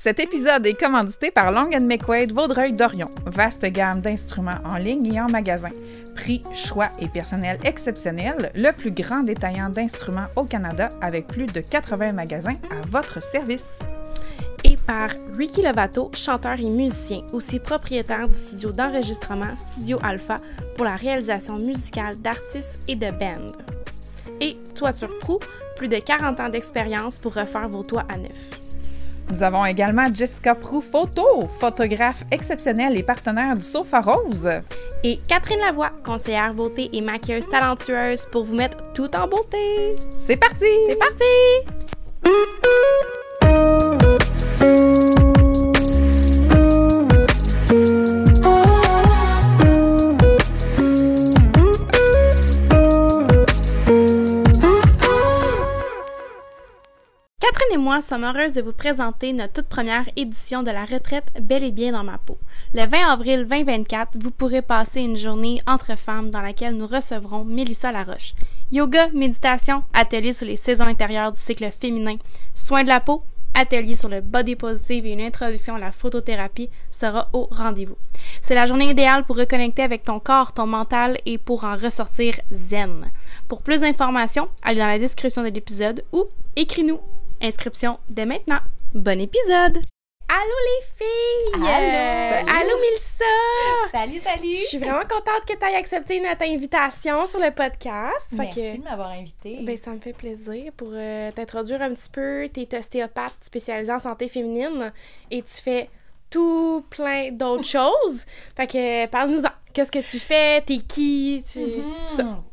Cet épisode est commandité par Long & McQuaid Vaudreuil-Dorion. Vaste gamme d'instruments en ligne et en magasin. Prix, choix et personnel exceptionnel, le plus grand détaillant d'instruments au Canada avec plus de 80 magasins à votre service. Et par Ricky Lovato, chanteur et musicien, aussi propriétaire du studio d'enregistrement Studio Alpha pour la réalisation musicale d'artistes et de bands. Et Toiture Pro, plus de 40 ans d'expérience pour refaire vos toits à neuf. Nous avons également Jessica Prou Photo, photographe exceptionnelle et partenaire du Sofa Rose. Et Catherine Lavoie, conseillère beauté et maquilleuse talentueuse pour vous mettre tout en beauté. C'est parti! C'est parti! Catherine et moi sommes heureuses de vous présenter notre toute première édition de la retraite Bel et bien dans ma peau. Le 20 avril 2024, vous pourrez passer une journée entre femmes dans laquelle nous recevrons Mélissa Laroche. Yoga, méditation, atelier sur les saisons intérieures du cycle féminin, soins de la peau, atelier sur le body positive et une introduction à la photothérapie sera au rendez-vous. C'est la journée idéale pour reconnecter avec ton corps, ton mental et pour en ressortir zen. Pour plus d'informations, allez dans la description de l'épisode ou écris-nous. Inscription dès maintenant. Bon épisode! Allô les filles! Allô! Allô Mélissa! Salut! Je suis vraiment contente que tu aies accepté notre invitation sur le podcast. Merci de m'avoir invitée. Ben, ça me fait plaisir. Pour t'introduire un petit peu, tu es ostéopathe spécialisée en santé féminine et tu fais tout plein d'autres choses. Fait que parle-nous-en. Qu'est-ce que tu fais? T'es qui? Tout ça.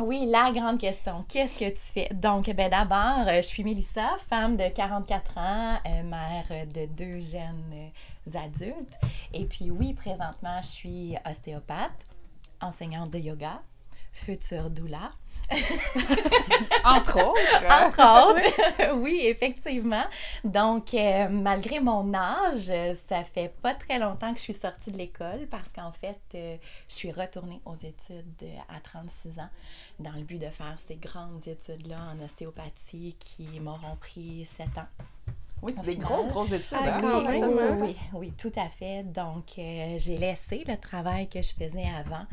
Oui, la grande question. Qu'est-ce que tu fais? Donc, d'abord, je suis Mélissa, femme de 44 ans, mère de 2 jeunes adultes. Et puis, oui, présentement, je suis ostéopathe, enseignante de yoga, future doula. Entre autres, oui, effectivement. Donc, malgré mon âge, ça fait pas très longtemps que je suis sortie de l'école parce qu'en fait, je suis retournée aux études à 36 ans dans le but de faire ces grandes études-là en ostéopathie qui m'auront pris 7 ans. Oui, c'est des grosses études. Oui, tout à fait. Donc, j'ai laissé le travail que je faisais avant,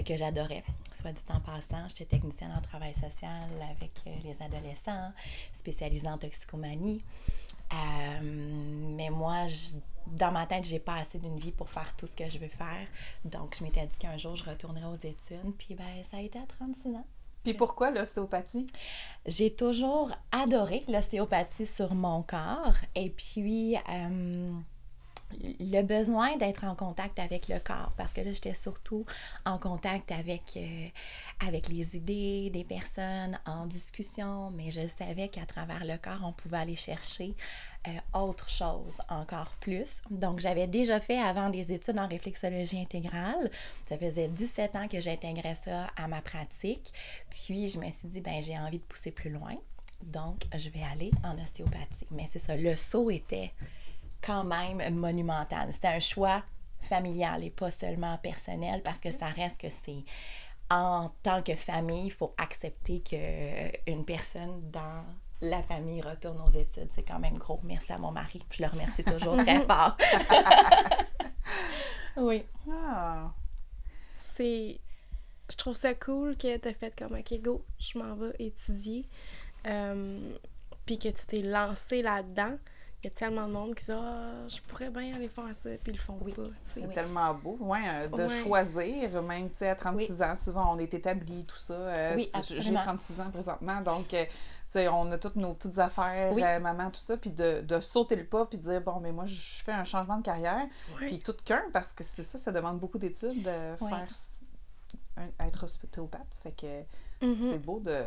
que j'adorais. Soit dit en passant, j'étais technicienne en travail social avec les adolescents, spécialisée en toxicomanie. Mais moi, dans ma tête, j'ai pas assez d'une vie pour faire tout ce que je veux faire. Donc, je m'étais dit qu'un jour, je retournerais aux études. Puis, ça a été à 36 ans. Puis pourquoi l'ostéopathie? J'ai toujours adoré l'ostéopathie sur mon corps. Et puis, le besoin d'être en contact avec le corps, parce que là, j'étais surtout en contact avec les idées des personnes, en discussion, mais je savais qu'à travers le corps, on pouvait aller chercher autre chose, encore plus. Donc, j'avais déjà fait avant des études en réflexologie intégrale. Ça faisait 17 ans que j'intégrais ça à ma pratique. Puis, je me suis dit, j'ai envie de pousser plus loin. Donc, je vais aller en ostéopathie. Mais c'est ça, le saut était quand même monumental. C'était un choix familial et pas seulement personnel parce que ça reste que c'est en tant que famille, il faut accepter qu'une personne dans la famille retourne aux études. C'est quand même gros. Merci à mon mari. Je le remercie toujours très fort. Oui. Ah. Je trouve ça cool que tu as fait comme « OK, go, je m'en vais étudier. » Puis que tu t'es lancée là-dedans. Il y a tellement de monde qui dit « Ah, je pourrais bien aller faire ça. » Puis ils le font pas. C'est tellement beau, de choisir, même à 36 ans. Souvent, on est établi, tout ça. Oui, absolument. J'ai 36 ans présentement, donc on a toutes nos petites affaires, maman, tout ça. Puis de sauter le pas, puis de dire « Bon, mais moi, je fais un changement de carrière. » Puis tout qu'un, parce que c'est ça demande beaucoup d'études de faire être ostéopathe. Fait que c'est beau de...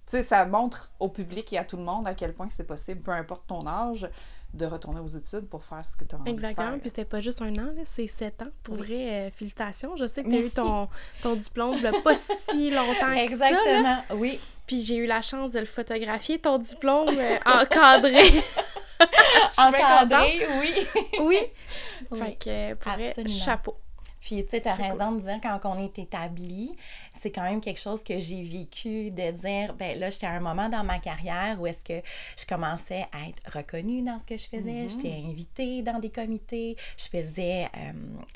Tu sais, ça montre au public et à tout le monde à quel point c'est possible, peu importe ton âge, de retourner aux études pour faire ce que tu as envie de faire. Exactement, puis c'était pas juste 1 an, là, c'est 7 ans. Pour vrai, félicitations. Je sais que tu as eu ton diplôme il y a pas si longtemps que ça. Exactement, oui. Puis j'ai eu la chance de le photographier, ton diplôme encadré. Encadré, oui. Oui. Fait que, pour vrai, chapeau. Puis, tu sais, tu as raison de dire, quand on est établi, c'est quand même quelque chose que j'ai vécu, de dire, ben là, j'étais à un moment dans ma carrière où est-ce que je commençais à être reconnue dans ce que je faisais, j'étais invitée dans des comités, je faisais,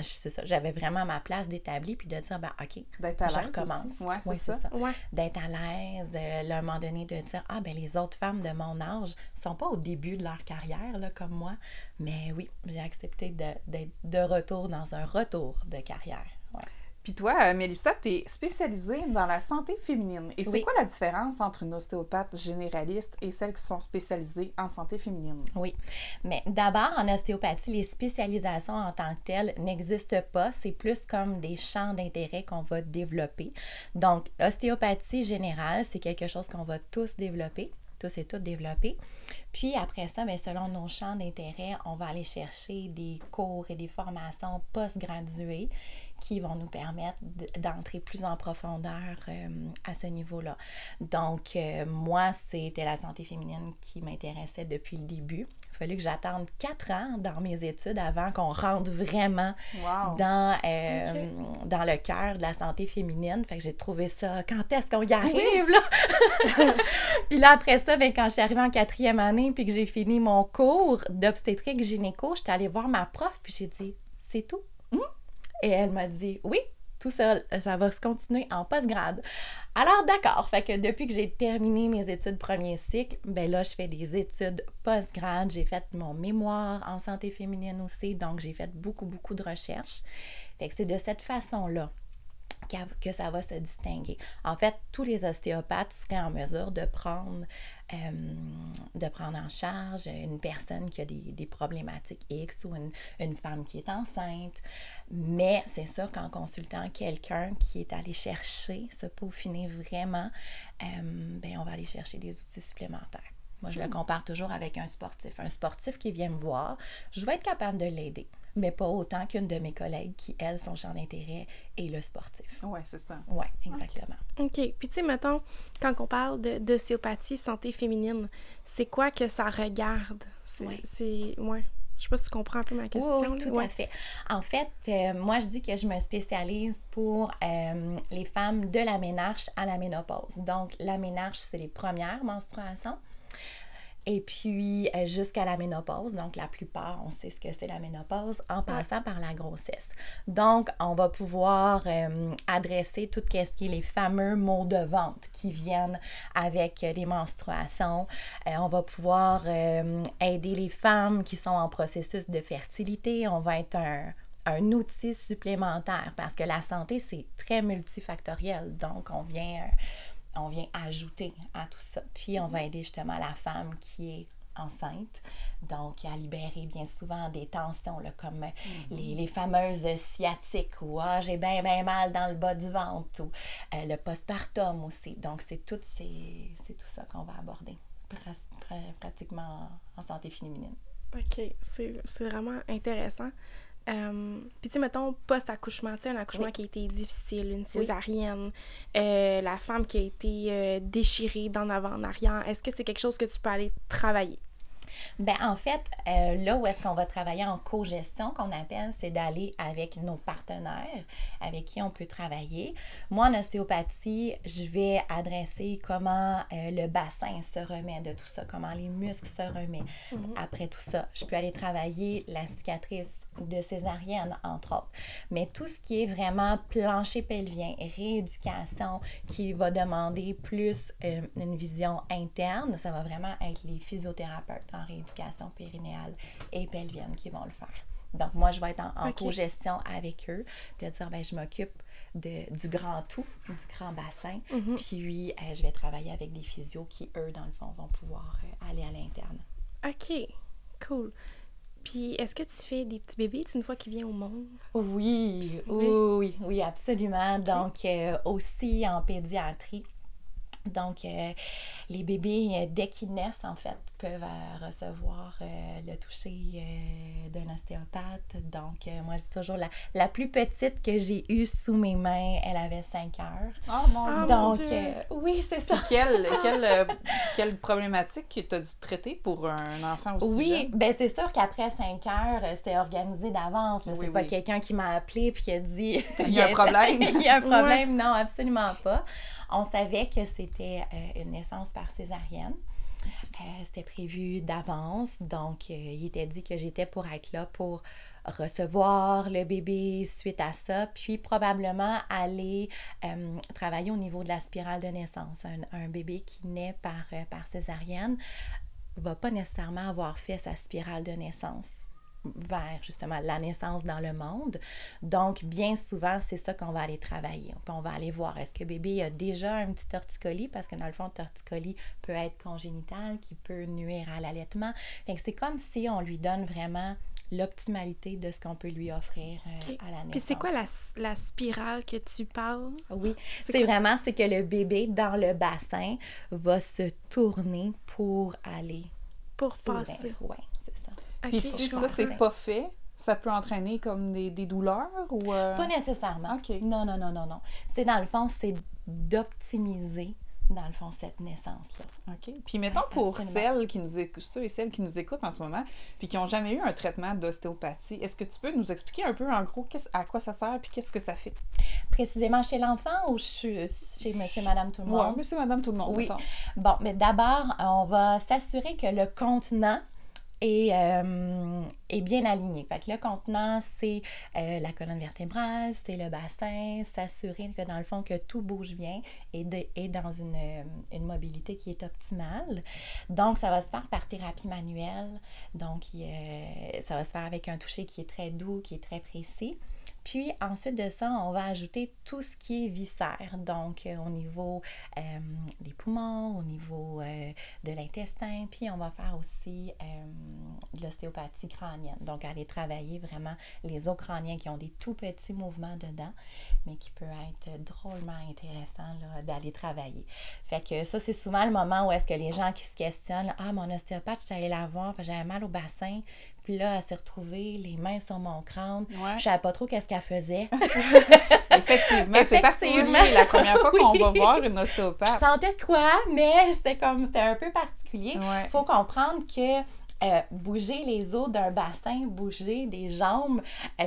c'est ça, j'avais vraiment ma place d'établi, puis de dire, ben OK, je recommence. Oui, c'est ça. Ouais. D'être à l'aise, là, à un moment donné, de dire, ah, ben les autres femmes de mon âge sont pas au début de leur carrière, là, comme moi, mais oui, j'ai accepté d'être de retour dans un retour de carrière. Ouais. Puis toi, Mélissa, tu es spécialisée dans la santé féminine. Et c'est quoi la différence entre une ostéopathe généraliste et celles qui sont spécialisées en santé féminine? Oui, mais d'abord, en ostéopathie, les spécialisations en tant que telles n'existent pas. C'est plus comme des champs d'intérêt qu'on va développer. Donc, l'ostéopathie générale, c'est quelque chose qu'on va tous développer, tous et toutes développer. Puis après ça, bien, selon nos champs d'intérêt, on va aller chercher des cours et des formations post-graduées qui vont nous permettre d'entrer plus en profondeur à ce niveau-là. Donc, moi, c'était la santé féminine qui m'intéressait depuis le début. Il a fallu que j'attende 4 ans dans mes études avant qu'on rentre vraiment dans le cœur de la santé féminine. Fait que j'ai trouvé ça, quand est-ce qu'on y arrive, là? Puis là, après ça, bien, quand je suis arrivée en 4e année puis que j'ai fini mon cours d'obstétrique gynéco, j'étais allée voir ma prof puis j'ai dit, c'est tout? Et elle m'a dit, oui, tout seul, ça va se continuer en postgrade. Alors, d'accord. Fait que depuis que j'ai terminé mes études premier cycle, ben là, je fais des études postgrade. J'ai fait mon mémoire en santé féminine aussi, donc j'ai fait beaucoup, beaucoup de recherches. Fait que c'est de cette façon-là que ça va se distinguer. En fait, tous les ostéopathes seraient en mesure de prendre en charge une personne qui a des problématiques X ou une femme qui est enceinte. Mais c'est sûr qu'en consultant quelqu'un qui est allé chercher, se peaufiner vraiment, ben on va aller chercher des outils supplémentaires. Moi, je le compare toujours avec un sportif. Un sportif qui vient me voir, je vais être capable de l'aider, mais pas autant qu'une de mes collègues qui, elle, son champ d'intérêt est le sportif. Oui, c'est ça. Oui, exactement. OK. Puis, tu sais, mettons, quand on parle d'ostéopathie, santé féminine, c'est quoi que ça regarde? Je sais pas si tu comprends un peu ma question. Oui, tout à fait. En fait, moi, je dis que je me spécialise pour les femmes de la ménarche à la ménopause. Donc, la ménarche, c'est les premières menstruations. Et puis, jusqu'à la ménopause, donc la plupart, on sait ce que c'est la ménopause, en passant par la grossesse. Donc, on va pouvoir adresser tout ce qui est les fameux maux de ventre qui viennent avec les menstruations. On va pouvoir aider les femmes qui sont en processus de fertilité. On va être un outil supplémentaire parce que la santé, c'est très multifactoriel. Donc, on vient ajouter à tout ça. Puis, on va aider justement la femme qui est enceinte, donc à libérer bien souvent des tensions, là, comme les fameuses sciatiques ou « j'ai bien mal dans le bas du ventre » ou le postpartum aussi. Donc, c'est tout ça qu'on va aborder pratiquement en santé féminine. OK. C'est vraiment intéressant. Puis tu sais, mettons, post-accouchement, tu sais, un accouchement qui a été difficile, une césarienne, la femme qui a été déchirée d'en avant en arrière, est-ce que c'est quelque chose que tu peux aller travailler? Bien, en fait, là où est-ce qu'on va travailler en cogestion, qu'on appelle, c'est d'aller avec nos partenaires avec qui on peut travailler. Moi, en ostéopathie, je vais adresser comment le bassin se remet de tout ça, comment les muscles se remettent après tout ça. Je peux aller travailler la cicatrice de césarienne, entre autres. Mais tout ce qui est vraiment plancher pelvien, rééducation, qui va demander plus une vision interne, ça va vraiment être les physiothérapeutes en rééducation périnéale et pelvienne qui vont le faire. Donc, moi, je vais être en cogestion avec eux, de dire, bien, je m'occupe du grand tout, du grand bassin, puis je vais travailler avec des physios qui, eux, dans le fond, vont pouvoir aller à l'interne. OK, cool. Puis, est-ce que tu fais des petits bébés une fois qu'ils viennent au monde? Oui, absolument. Okay. Donc, aussi en pédiatrie. Donc, les bébés, dès qu'ils naissent, en fait, peuvent recevoir le toucher d'un ostéopathe. Donc, moi, je dis toujours, la plus petite que j'ai eue sous mes mains, elle avait 5 heures. Oh mon Dieu! Donc, oui, c'est ça. Puis quelle problématique que tu as dû traiter pour un enfant aussi jeune? Oui, bien c'est sûr qu'après 5 heures, c'était organisé d'avance. C'est pas quelqu'un qui m'a appelé puis qui a dit... Il y a un problème. Il y a un problème, non, absolument pas. On savait que c'était une naissance par césarienne. C'était prévu d'avance, donc il était dit que j'étais pour être là pour recevoir le bébé suite à ça, puis probablement aller travailler au niveau de la spirale de naissance. Un bébé qui naît par césarienne ne va pas nécessairement avoir fait sa spirale de naissance vers justement la naissance dans le monde. Donc, bien souvent, c'est ça qu'on va aller travailler. Puis on va aller voir, est-ce que le bébé a déjà un petit torticolis? Parce que dans le fond, le torticolis peut être congénital, qui peut nuire à l'allaitement. Fait que c'est comme si on lui donne vraiment l'optimalité de ce qu'on peut lui offrir à la naissance. Puis c'est quoi la spirale que tu parles? Oui, c'est que le bébé dans le bassin va se tourner pour aller passer. Oui, c'est ça. Puis si ça, c'est pas fait, ça peut entraîner comme des douleurs ou... Pas nécessairement. OK. Non. C'est dans le fond, c'est d'optimiser, dans le fond, cette naissance-là. OK. Puis mettons pour ceux et celles qui nous écoutent en ce moment, puis qui n'ont jamais eu un traitement d'ostéopathie, est-ce que tu peux nous expliquer un peu, en gros, à quoi ça sert puis qu'est-ce que ça fait? Précisément chez l'enfant ou chez monsieur, madame, tout le monde? Oui, monsieur, madame, tout le monde, oui. mettons. Bon, mais d'abord, on va s'assurer que le contenant est bien aligné. Fait que le contenant, c'est la colonne vertébrale, c'est le bassin, s'assurer que dans le fond, que tout bouge bien et dans une mobilité qui est optimale. Donc, ça va se faire par thérapie manuelle. Donc, ça va se faire avec un toucher qui est très doux, qui est très précis. Puis ensuite de ça, on va ajouter tout ce qui est viscère, donc au niveau des poumons, au niveau de l'intestin, puis on va faire aussi de l'ostéopathie crânienne, donc aller travailler vraiment les os crâniens qui ont des tout petits mouvements dedans, mais qui peut être drôlement intéressant là, d'aller travailler. Fait que ça, c'est souvent le moment où est-ce que les gens qui se questionnent « Ah, mon ostéopathe, je suis allée la voir, j'avais mal au bassin. » Puis là, elle s'est retrouvée, les mains sur mon crâne. Ouais. Je savais pas trop qu'est-ce qu'elle faisait. Effectivement, c'est particulier la première fois qu'on va voir une ostéopathe. Je sentais de quoi, mais c'était un peu particulier. Il faut comprendre que bouger les os d'un bassin, bouger des jambes,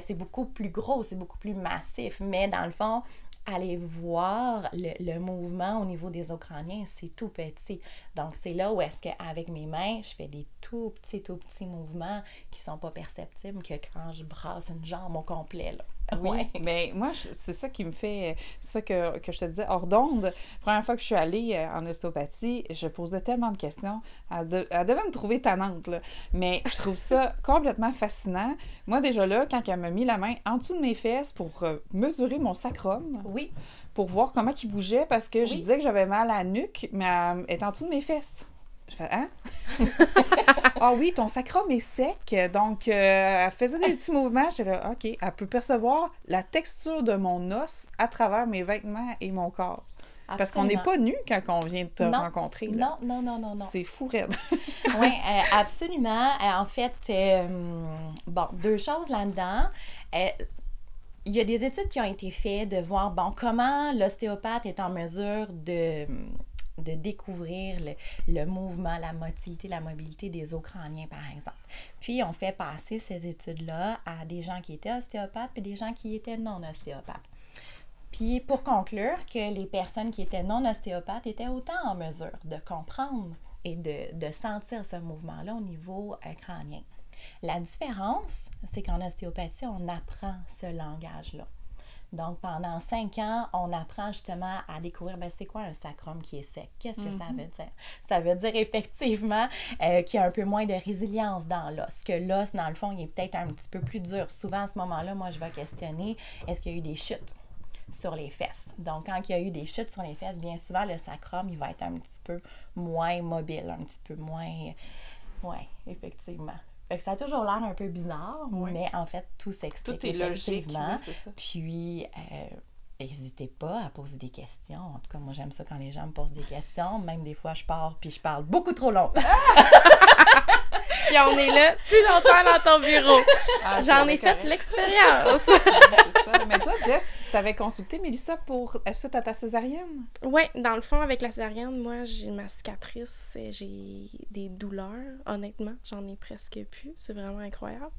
c'est beaucoup plus gros, c'est beaucoup plus massif. Mais dans le fond, aller voir le mouvement au niveau des os crâniens, c'est tout petit. Donc, c'est là où est-ce qu'avec mes mains, je fais des tout petits mouvements qui sont pas perceptibles que quand je brasse une jambe au complet, là. Oui, mais moi, c'est ça qui me fait... C'est ça que je te disais, hors d'onde. La première fois que je suis allée en ostéopathie, je posais tellement de questions. Elle devait me trouver tannante, là. Mais je trouve ça complètement fascinant. Moi, déjà là, quand elle m'a mis la main en dessous de mes fesses pour mesurer mon sacrum, oui, pour voir comment il bougeait, parce que je disais que j'avais mal à la nuque, mais elle est en dessous de mes fesses. Je fais, hein? Ah oui, ton sacrum est sec. Donc, elle faisait des petits mouvements. J'étais là, OK, elle peut percevoir la texture de mon os à travers mes vêtements et mon corps. Absolument. Parce qu'on n'est pas nu quand on vient de te rencontrer. Là. Non. C'est fou raide. Oui, absolument. En fait, deux choses là-dedans. Il y a des études qui ont été faites de voir, comment l'ostéopathe est en mesure de découvrir le mouvement, la motilité, la mobilité des os crâniens, par exemple. Puis, on fait passer ces études-là à des gens qui étaient ostéopathes puis des gens qui étaient non ostéopathes. Puis, pour conclure que les personnes qui étaient non ostéopathes étaient autant en mesure de comprendre et de sentir ce mouvement-là au niveau crânien. La différence, c'est qu'en ostéopathie, on apprend ce langage-là. Donc, pendant 5 ans, on apprend justement à découvrir, c'est quoi un sacrum qui est sec? Qu'est-ce que ça veut dire? Ça veut dire effectivement qu'il y a un peu moins de résilience dans l'os, que l'os, dans le fond, il est peut-être un petit peu plus dur. Souvent, à ce moment-là, moi, je vais questionner, est-ce qu'il y a eu des chutes sur les fesses? Donc, quand il y a eu des chutes sur les fesses, bien souvent, le sacrum, il va être un petit peu moins mobile, un petit peu moins... Oui, effectivement. Fait que ça a toujours l'air un peu bizarre, mais en fait, tout s'explique. Tout est logique, c'est ça. Puis, n'hésitez pas à poser des questions. En tout cas, moi, j'aime ça quand les gens me posent des questions. Même des fois, je pars puis je parle beaucoup trop longtemps. Puis on est là plus longtemps dans ton bureau. Ah, J'en ai fait l'expérience. C'est ça. Mais toi, Jess, t'avais consulté Mélissa suite à ta césarienne? Oui, dans le fond, avec la césarienne, moi, j'ai ma cicatrice, j'ai des douleurs, honnêtement, j'en ai presque plus, c'est vraiment incroyable.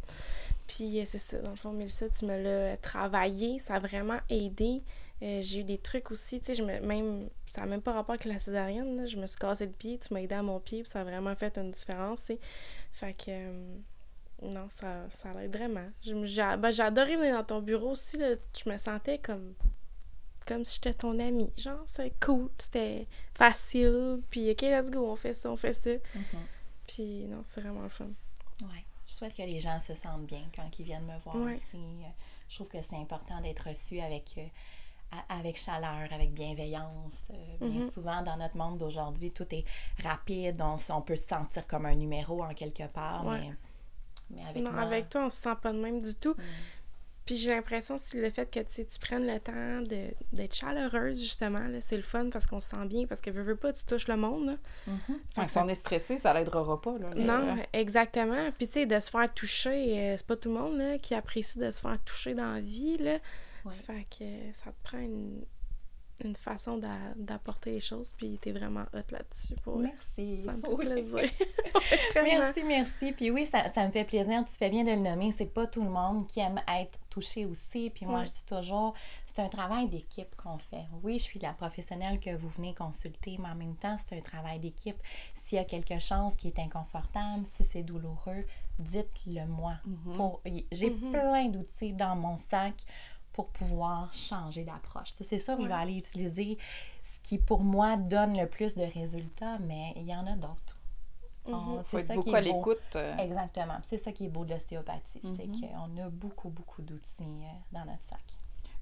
Puis c'est ça, dans le fond, Mélissa, tu me l'as travaillé, ça a vraiment aidé. J'ai eu des trucs aussi, tu sais, ça n'a même pas rapport avec la césarienne, là, je me suis cassé le pied, tu m'as aidé à mon pied, puis ça a vraiment fait une différence, tu sais. Fait que, non, ça l'aide vraiment. J'ai adoré venir dans ton bureau aussi, là, je me sentais comme si j'étais ton amie. Genre, c'est cool, c'était facile, puis OK, let's go, on fait ça. Puis non, c'est vraiment le fun. Ouais. Je souhaite que les gens se sentent bien quand ils viennent me voir aussi. Je trouve que c'est important d'être reçu avec chaleur, avec bienveillance. Bien souvent, dans notre monde d'aujourd'hui, tout est rapide. On peut se sentir comme un numéro en quelque part, mais avec moi... avec toi, on se sent pas de même du tout. Puis j'ai l'impression aussi le fait que tu prennes le temps d'être chaleureuse, justement, là, c'est le fun parce qu'on se sent bien, parce que veux pas, tu touches le monde. Là. Si on est stressé, ça l'aidera pas. Là, non, exactement. Puis tu sais, de se faire toucher, c'est pas tout le monde là, qui apprécie de se faire toucher dans la vie. Là. Ouais. Fait que ça te prend une façon d'apporter les choses, puis t'es vraiment hot là-dessus. Merci. Ça me fait plaisir. Merci. Puis oui, ça me fait plaisir. Tu fais bien de le nommer. C'est pas tout le monde qui aime être touché aussi. Puis moi, je dis toujours, c'est un travail d'équipe qu'on fait. Oui, je suis la professionnelle que vous venez consulter, mais en même temps, c'est un travail d'équipe. S'il y a quelque chose qui est inconfortable, si c'est douloureux, dites-le moi. J'ai plein d'outils dans mon sac pour pouvoir changer d'approche. C'est sûr que je vais aller utiliser ce qui, pour moi, donne le plus de résultats, mais il y en a d'autres. Il faut être beaucoup à l'écoute. Exactement. C'est ça qui est beau de l'ostéopathie, c'est qu'on a beaucoup d'outils dans notre sac.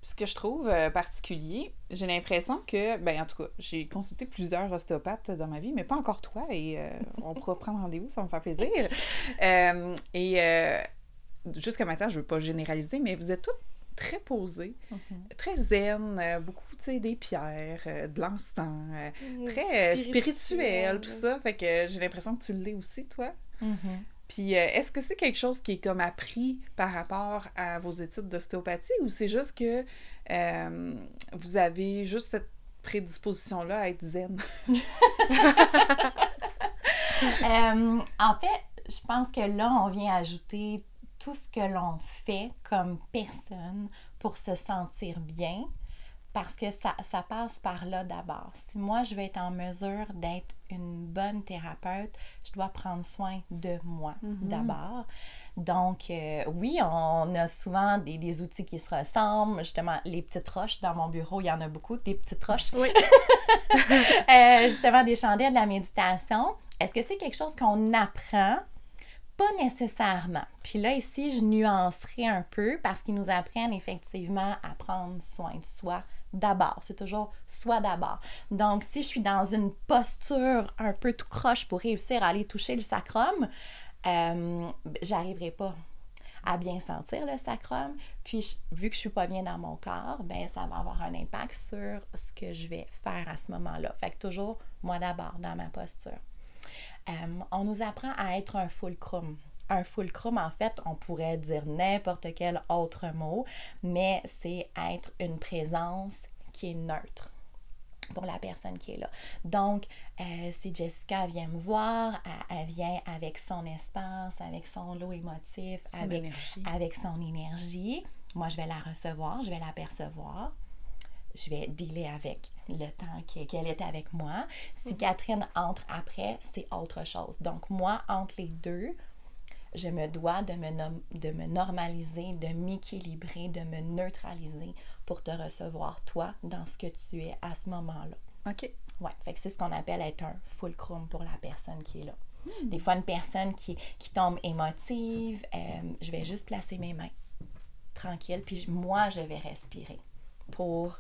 Puis ce que je trouve particulier, j'ai l'impression que, en tout cas, j'ai consulté plusieurs ostéopathes dans ma vie, mais pas encore toi, et on pourra prendre rendez-vous, ça va me faire plaisir. Jusqu'à maintenant, je ne veux pas généraliser, mais vous êtes toutes très posé, très zen, beaucoup, tu sais, des pierres, de l'encens, très spirituel, tout ça. Fait que j'ai l'impression que tu l'es aussi, toi. Puis, est-ce que c'est quelque chose qui est comme appris par rapport à vos études d'ostéopathie ou c'est juste que vous avez juste cette prédisposition-là à être zen? En fait, je pense que là, on vient ajouter tout ce que l'on fait comme personne pour se sentir bien, parce que ça passe par là d'abord. Si moi, je veux être en mesure d'être une bonne thérapeute, je dois prendre soin de moi d'abord. Donc, oui, on a souvent des outils qui se ressemblent. Justement, les petites roches dans mon bureau, il y en a beaucoup, des petites roches. Oui. Justement, des chandelles, de la méditation. Est-ce que c'est quelque chose qu'on apprend? Pas nécessairement. Puis là, ici, je nuancerai un peu parce qu'ils nous apprennent effectivement à prendre soin de soi d'abord. C'est toujours soi d'abord. Donc, si je suis dans une posture un peu tout croche pour réussir à aller toucher le sacrum, j'arriverai pas à bien sentir le sacrum. Puis, vu que je suis pas bien dans mon corps, ça va avoir un impact sur ce que je vais faire à ce moment-là. Fait que toujours, moi d'abord, dans ma posture. On nous apprend à être un fulcrum. Un fulcrum, en fait, on pourrait dire n'importe quel autre mot, mais c'est être une présence qui est neutre pour la personne qui est là. Donc, si Jessica vient me voir, elle vient avec son espace, avec son lot émotif, avec son énergie. Moi, je vais la recevoir, je vais la percevoir. Je vais dealer avec le temps qu'elle est avec moi. Si Catherine entre après, c'est autre chose. Donc, moi, entre les deux, je me dois de me normaliser, de m'équilibrer, de me neutraliser pour te recevoir, toi, dans ce que tu es à ce moment-là. OK. Ouais, fait que c'est ce qu'on appelle être un fulcrum pour la personne qui est là. Des fois, une personne qui tombe émotive, je vais juste placer mes mains tranquille, puis moi, je vais respirer pour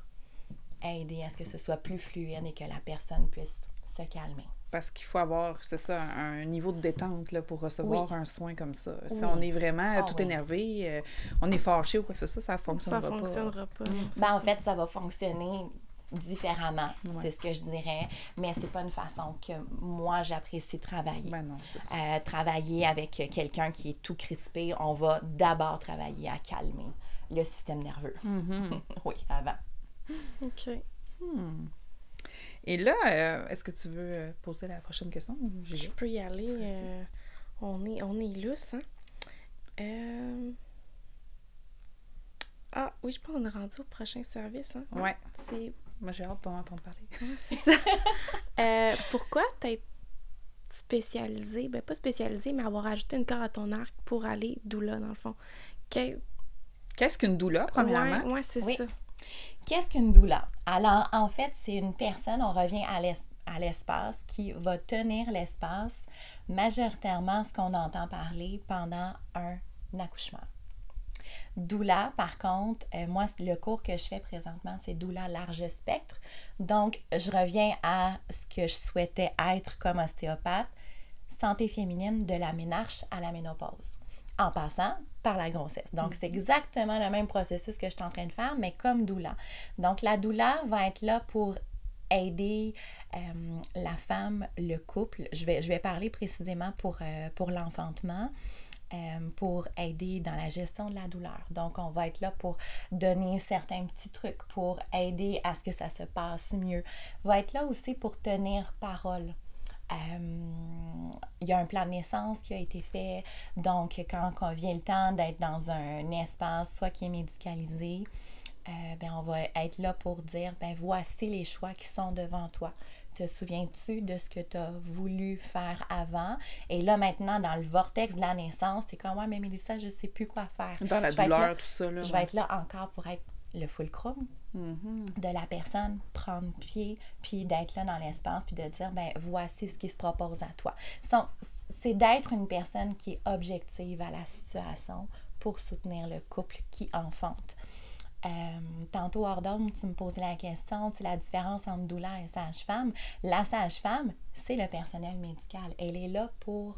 aider à ce que ce soit plus fluide et que la personne puisse se calmer. parce qu'il faut avoir, c'est ça, un niveau de détente là, pour recevoir un soin comme ça. Si on est vraiment tout énervé, on est fâché ou quoi que ce soit, ça fonctionnera pas. Ça fonctionnera pas. En fait, ça va fonctionner différemment, c'est ce que je dirais, mais c'est pas une façon que moi j'apprécie travailler. Ben non, c'est ça. Travailler avec quelqu'un qui est tout crispé, on va d'abord travailler à calmer le système nerveux. Oui, avant. OK. Et là, est-ce que tu veux poser la prochaine question? Je peux y aller. On est lousse, hein? Ah, oui, je pense qu'on est rendu au prochain service, hein? Oui. C'est... Moi, j'ai hâte d'en entendre parler. C'est ça. Pourquoi t'es spécialisée, ben pas spécialisée, mais avoir ajouté une corde à ton arc pour aller doula, dans le fond? Qu'est-ce qu'une doula, premièrement? Oui, c'est ça. Qu'est-ce qu'une doula? Alors, en fait, c'est une personne, on revient à l'espace, qui va tenir l'espace, majoritairement ce qu'on entend parler pendant un accouchement. Doula, par contre, moi, le cours que je fais présentement, c'est doula large spectre. Donc, je reviens à ce que je souhaitais être comme ostéopathe, santé féminine de la ménarche à la ménopause, en passant par la grossesse. Donc, c'est exactement le même processus que je suis en train de faire, mais comme doula. Donc, la doula va être là pour aider la femme, le couple. Je vais parler précisément pour l'enfantement. Pour aider dans la gestion de la douleur. Donc, on va être là pour donner certains petits trucs, pour aider à ce que ça se passe mieux. On va être là aussi pour tenir parole. Il y a un plan de naissance qui a été fait. Donc, quand vient le temps d'être dans un espace, soit qui est médicalisé, on va être là pour dire, voici les choix qui sont devant toi. Te souviens-tu de ce que tu as voulu faire avant? Et là, maintenant, dans le vortex de la naissance, c'est comme, ouais, mais Mélissa, je ne sais plus quoi faire. Dans la douleur, tout ça. Là, je vais être là encore pour être le fulcrum de la personne, prendre pied, puis d'être là dans l'espace, puis de dire, voici ce qui se propose à toi. C'est d'être une personne qui est objective à la situation pour soutenir le couple qui enfante. Tantôt, hors d'homme, tu me posais la question, tu sais, la différence entre doula et sage-femme. La sage-femme, c'est le personnel médical. Elle est là pour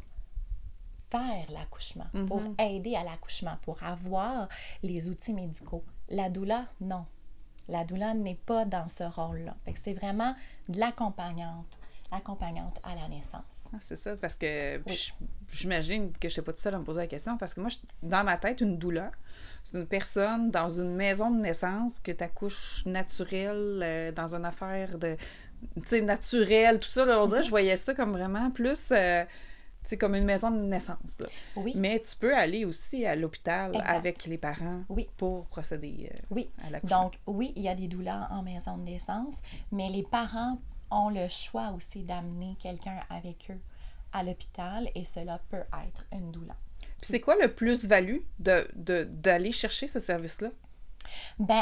faire l'accouchement, pour aider à l'accouchement, pour avoir les outils médicaux. La doula, non. La doula n'est pas dans ce rôle-là. Fait que c'est vraiment de l'accompagnante à la naissance. Ah, c'est ça, parce que j'imagine que je ne suis pas toute seule à me poser la question, parce que moi, dans ma tête, une doula, c'est une personne dans une maison de naissance que tu accouches naturelle, dans une affaire de, tu sais, naturelle, tout ça. Là, on dirait, je voyais ça comme vraiment plus, tu sais, comme une maison de naissance. Là. Oui. Mais tu peux aller aussi à l'hôpital avec les parents pour procéder à l'accouchement. Donc, oui, il y a des doulas en maison de naissance, mais les parents ont le choix aussi d'amener quelqu'un avec eux à l'hôpital et cela peut être une doula. Puis c'est quoi le plus-value d'aller chercher ce service-là?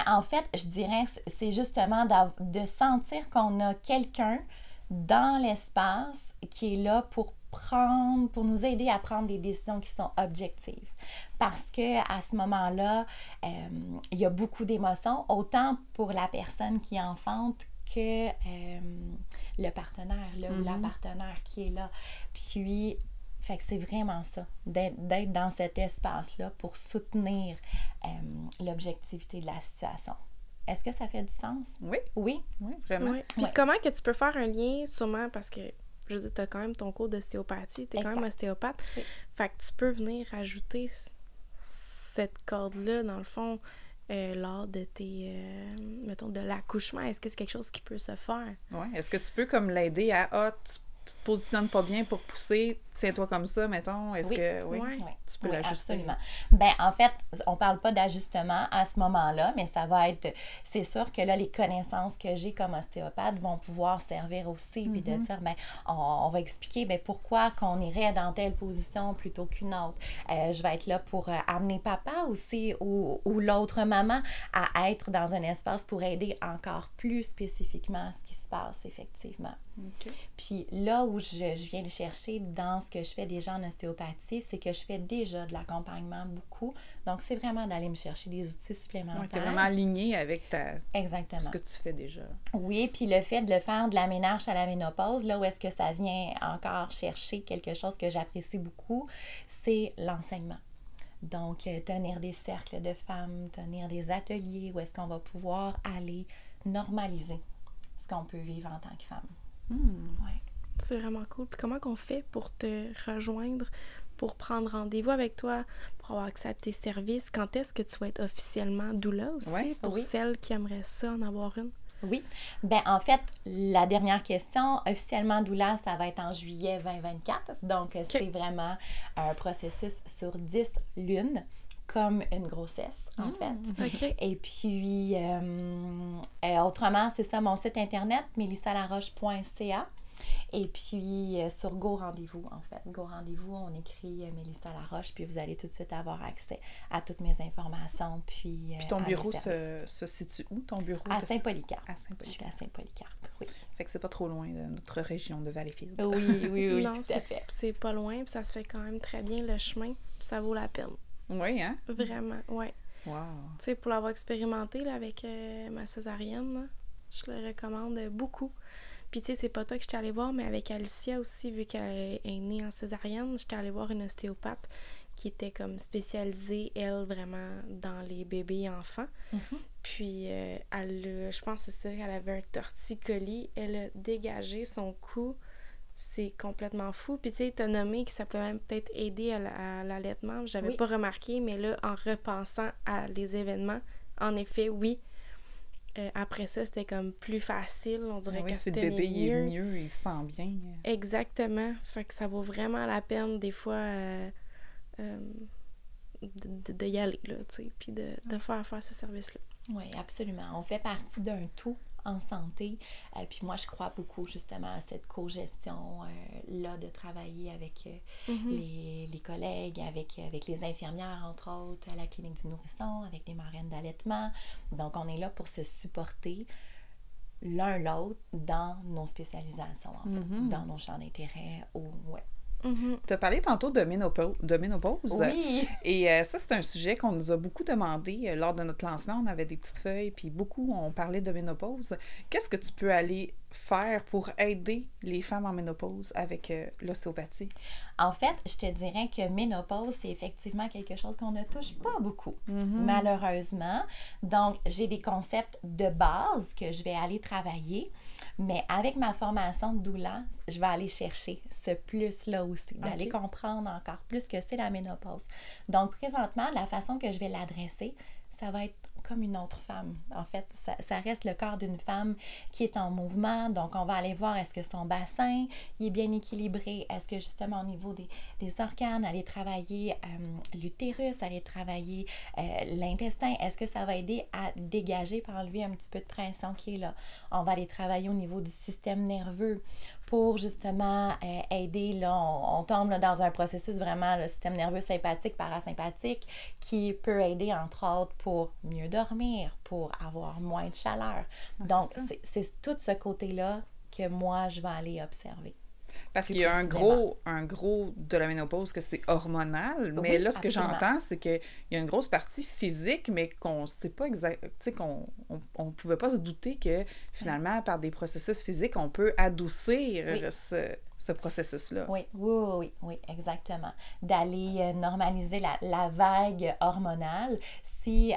En fait, je dirais c'est justement de sentir qu'on a quelqu'un dans l'espace qui est là pour nous aider à prendre des décisions qui sont objectives. Parce que à ce moment-là, il y a beaucoup d'émotions, autant pour la personne qui enfante que le partenaire ou la partenaire qui est là. Puis, fait que c'est vraiment ça, d'être dans cet espace-là pour soutenir l'objectivité de la situation. Est-ce que ça fait du sens? Oui. Oui? Oui, vraiment. Oui. Puis comment que tu peux faire un lien, sûrement, parce que, je veux dire, tu as quand même ton cours d'ostéopathie, tu es quand même ostéopathe. Oui. Fait que tu peux venir ajouter cette corde-là, dans le fond, lors de tes, mettons, de l'accouchement. Est-ce que c'est quelque chose qui peut se faire? Oui. Est-ce que tu peux comme l'aider à, tu te positionnes pas bien pour pousser, tiens-toi comme ça, mettons. Est-ce que, tu peux l'ajuster? Absolument. En fait, on parle pas d'ajustement à ce moment-là, mais ça va être, c'est sûr que là, les connaissances que j'ai comme ostéopathe vont pouvoir servir aussi, puis de dire, on va expliquer, pourquoi qu'on irait dans telle position plutôt qu'une autre. Je vais être là pour amener papa aussi, ou l'autre maman à être dans un espace pour aider encore plus spécifiquement à ce qui se passe, effectivement. Okay. Puis là où je viens le chercher dans ce que je fais déjà en ostéopathie, c'est que je fais déjà de l'accompagnement beaucoup. Donc, c'est vraiment d'aller me chercher des outils supplémentaires. Oui, tu es vraiment aligné avec Exactement. Ce que tu fais déjà. Oui, puis le fait de le faire de la ménarche à la ménopause, là où est-ce que ça vient encore chercher quelque chose que j'apprécie beaucoup, c'est l'enseignement. Donc, tenir des cercles de femmes, tenir des ateliers où est-ce qu'on va pouvoir aller normaliser ce qu'on peut vivre en tant que femme. Ouais. C'est vraiment cool. Puis comment qu'on fait pour te rejoindre, pour prendre rendez-vous avec toi, pour avoir accès à tes services? Quand est-ce que tu vas être officiellement doula aussi, pour celles qui aimeraient ça, en avoir une? Oui. Bien, en fait, la dernière question, officiellement doula, ça va être en juillet 2024. Donc, c'est vraiment un processus sur 10 lunes, comme une grossesse, en fait. Okay. Et puis, autrement, c'est ça, mon site internet, melissalaroche.ca. Et puis, sur Go Rendez-vous, en fait. Go Rendez-vous, on écrit Mélissa Laroche, puis vous allez tout de suite avoir accès à toutes mes informations. Puis ton bureau se situe où, ton bureau? À Saint-Polycarpe. À Saint-Polycarpe. Je suis à Saint-Polycarpe, oui. Fait que c'est pas trop loin de notre région de Valleyfield. Oui, non, tout à fait. C'est pas loin, puis ça se fait quand même très bien le chemin, puis ça vaut la peine. Oui, hein? Vraiment, oui. Wow. Tu sais, pour l'avoir expérimenté là, avec ma césarienne, là, je le recommande beaucoup. Puis tu sais, c'est pas toi que j'étais allée voir, mais avec Alicia aussi, vu qu'elle est née en césarienne, j'étais allée voir une ostéopathe qui était comme spécialisée, elle, vraiment dans les bébés et enfants. Puis je pense que c'est ça, elle avait un torticolis, elle a dégagé son cou. C'est complètement fou. Puis tu sais, t'as nommé que ça pouvait même peut-être aider à l'allaitement. J'avais pas remarqué, mais là, en repensant à les événements, en effet, oui. Après ça, c'était comme plus facile. On dirait que si le bébé il est mieux, il se sent bien. Exactement. Fait que ça vaut vraiment la peine, des fois, de y aller, là, tu sais, puis de faire ce service-là. Oui, absolument. On fait partie d'un tout en santé. Puis moi, je crois beaucoup justement à cette co-gestion-là de travailler avec les collègues, avec les infirmières, entre autres, à la clinique du nourrisson, avec des marraines d'allaitement. Donc, on est là pour se supporter l'un l'autre dans nos spécialisations, en fait, dans nos champs d'intérêt. Tu as parlé tantôt de ménopause. Oui! Et ça, c'est un sujet qu'on nous a beaucoup demandé lors de notre lancement. On avait des petites feuilles, puis beaucoup ont parlé de ménopause. Qu'est-ce que tu peux aller faire pour aider les femmes en ménopause avec l'ostéopathie? En fait, je te dirais que ménopause, c'est effectivement quelque chose qu'on ne touche pas beaucoup, malheureusement. Donc, j'ai des concepts de base que je vais aller travailler, mais avec ma formation de doula, je vais aller chercher ce plus-là aussi, d'aller comprendre encore plus que c'est la ménopause. Donc, présentement, la façon que je vais l'adresser, ça va être comme une autre femme. En fait, ça reste le corps d'une femme qui est en mouvement. Donc, on va aller voir est-ce que son bassin il est bien équilibré. Est-ce que justement au niveau des organes, aller travailler l'utérus, aller travailler l'intestin. Est-ce que ça va aider à dégager, pour enlever un petit peu de pression qui est là? On va aller travailler au niveau du système nerveux pour justement aider, là, on tombe là, dans un processus vraiment, le système nerveux sympathique, parasympathique, qui peut aider, entre autres, pour mieux dormir, pour avoir moins de chaleur. Donc, c'est tout ce côté-là que moi, je vais aller observer. Parce qu'il y a un gros de la ménopause que c'est hormonal, mais là, ce que j'entends, c'est qu'il y a une grosse partie physique, mais qu'on ne sait pas exactement, tu sais, qu'on ne pouvait pas se douter que finalement, par des processus physiques, on peut adoucir ce processus-là. Oui, exactement. D'aller normaliser la vague hormonale si